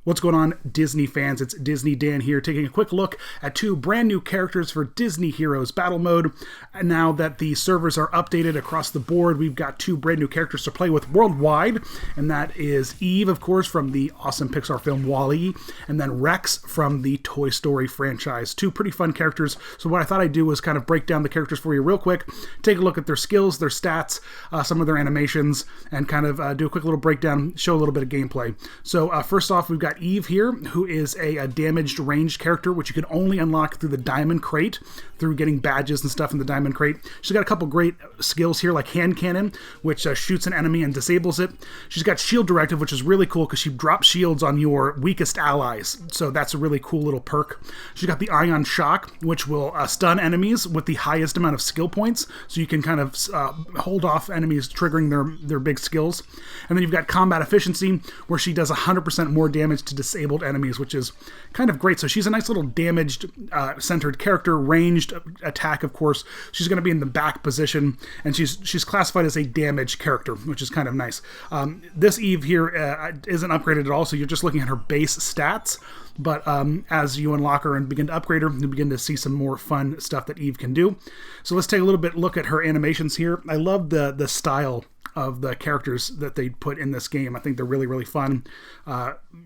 What's going on, Disney fans? It's Disney Dan here, taking a quick look at two brand new characters for Disney Heroes Battle Mode. And now that the servers are updated across the board, we've got two brand new characters to play with worldwide, and that is Eve, of course, from the awesome Pixar film WALL-E, and then Rex from the Toy Story franchise. Two pretty fun characters, so what I thought I'd do was kind of break down the characters for you real quick, take a look at their skills, their stats, some of their animations, and kind of do a quick little breakdown, show a little bit of gameplay. So first off, we've got Eve here, who is a damaged ranged character, which you can only unlock through the Diamond Crate, through getting badges and stuff in the Diamond Crate. She's got a couple great skills here, like Hand Cannon, which shoots an enemy and disables it. She's got Shield Directive, which is really cool because she drops shields on your weakest allies, so that's a really cool little perk. She's got the Ion Shock, which will stun enemies with the highest amount of skill points, so you can kind of hold off enemies triggering their big skills. And then you've got Combat Efficiency, where she does 100% more damage to disabled enemies, which is kind of great. So she's a nice little damaged centered character. Ranged attack, of course, she's going to be in the back position, and she's classified as a damaged character, which is kind of nice. This Eve here isn't upgraded at all, so you're just looking at her base stats, but as you unlock her and begin to upgrade her, you begin to see some more fun stuff that Eve can do. So let's take a little bit look at her animations here. I love the style of the characters that they put in this game. I think they're really, really fun,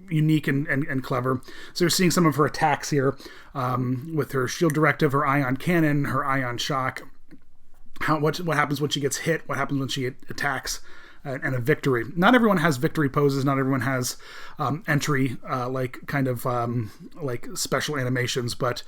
unique, and clever. So you're seeing some of her attacks here with her Shield Directive, her Ion Cannon, her Ion Shock, what happens when she gets hit, what happens when she attacks, and a victory. Not everyone has victory poses, not everyone has entry, like special animations, but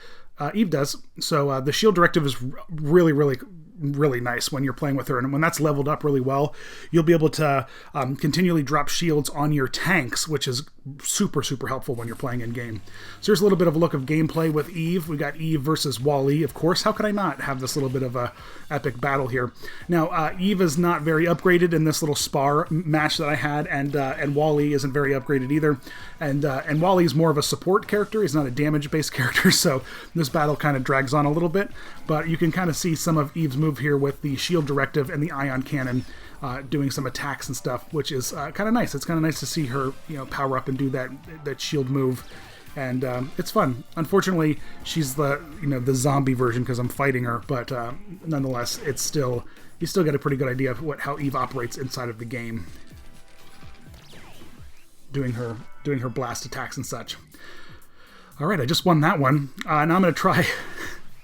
Eve does. So the Shield Directive is really, really, really nice when you're playing with her, and when that's leveled up really well, you'll be able to continually drop shields on your tanks, which is super, super helpful when you're playing in game. So here's a little bit of a look of gameplay with Eve. We got Eve versus WALL-E, of course. How could I not have this little bit of a epic battle here? Now Eve is not very upgraded in this little spar match that I had, and WALL-E isn't very upgraded either, and WALL-E is more of a support character. He's not a damage based character, so this battle kind of drags on a little bit, but you can kind of see some of Eve's move here with the Shield Directive and the Ion Cannon, doing some attacks and stuff, which is kind of nice. It's kind of nice to see her, power up and do that shield move, and it's fun. Unfortunately, she's the zombie version because I'm fighting her, but nonetheless, you still get a pretty good idea of how Eve operates inside of the game, doing her blast attacks and such. All right, I just won that one. Now I'm going to try.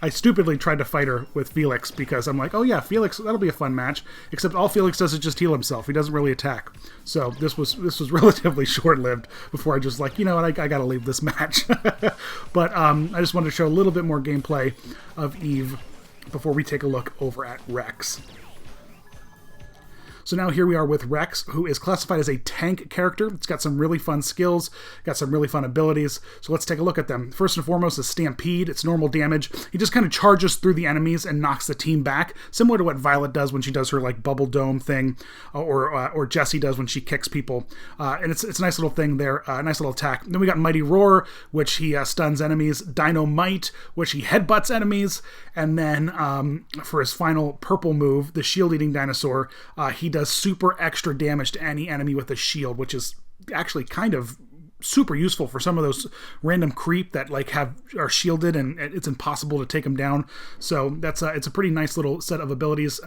I stupidly tried to fight her with Felix because I'm like, oh yeah, Felix, that'll be a fun match. Except all Felix does is just heal himself. He doesn't really attack. So this was relatively short-lived before I just like, I got to leave this match. But I just wanted to show a little bit more gameplay of Eve before we take a look over at Rex. So now here we are with Rex, who is classified as a tank character. It's got some really fun skills, got some really fun abilities. So let's take a look at them. First and foremost is Stampede. It's normal damage. He just kind of charges through the enemies and knocks the team back, similar to what Violet does when she does her like bubble dome thing, or Jessie does when she kicks people. And it's a nice little thing there, a nice little attack. Then we got Mighty Roar, which he stuns enemies. Dynamite, which he headbutts enemies. And then for his final purple move, the Shield-Eating Dinosaur, he does super extra damage to any enemy with a shield, which is actually kind of super useful for some of those random creep that are shielded and it's impossible to take them down. So it's a pretty nice little set of abilities.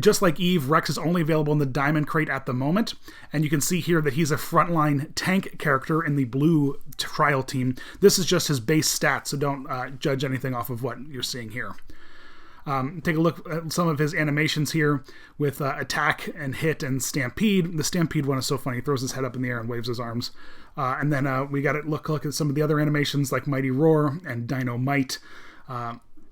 Just like Eve, Rex is only available in the Diamond Crate at the moment, and you can see here that he's a frontline tank character in the blue trial team. This is just his base stats, so don't judge anything off of what you're seeing here. Take a look at some of his animations here with attack and hit and stampede. The stampede one is so funny. He throws his head up in the air and waves his arms. And then we got to look at some of the other animations like Mighty Roar and Dynamite.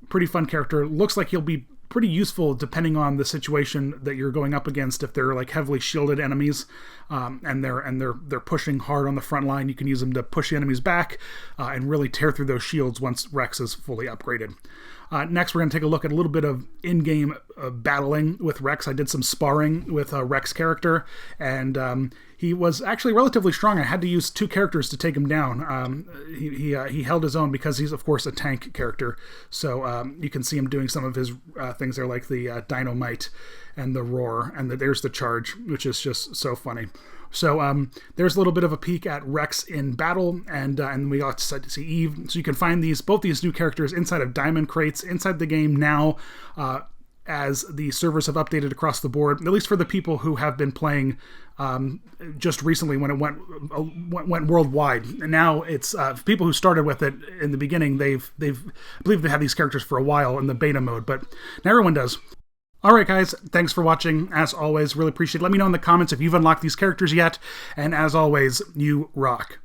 Pretty fun character. Looks like he'll be pretty useful depending on the situation that you're going up against. If they're like heavily shielded enemies and they're pushing hard on the front line, you can use them to push the enemies back and really tear through those shields once Rex is fully upgraded. Next, we're going to take a look at a little bit of in-game battling with Rex. I did some sparring with a Rex character, and he was actually relatively strong. I had to use two characters to take him down. He held his own because he's, of course, a tank character. So you can see him doing some of his things there, like the Dynamite and the Roar, and there's the Charge, which is just so funny. So there's a little bit of a peek at Rex in battle, and we got to see Eve. So you can find both these new characters inside of diamond crates inside the game now, as the servers have updated across the board, at least for the people who have been playing just recently when it went worldwide. And now it's people who started with it in the beginning. I believe they had these characters for a while in the beta mode, but now everyone does. All right, guys, thanks for watching. As always, really appreciate it. Let me know in the comments if you've unlocked these characters yet. And as always, you rock.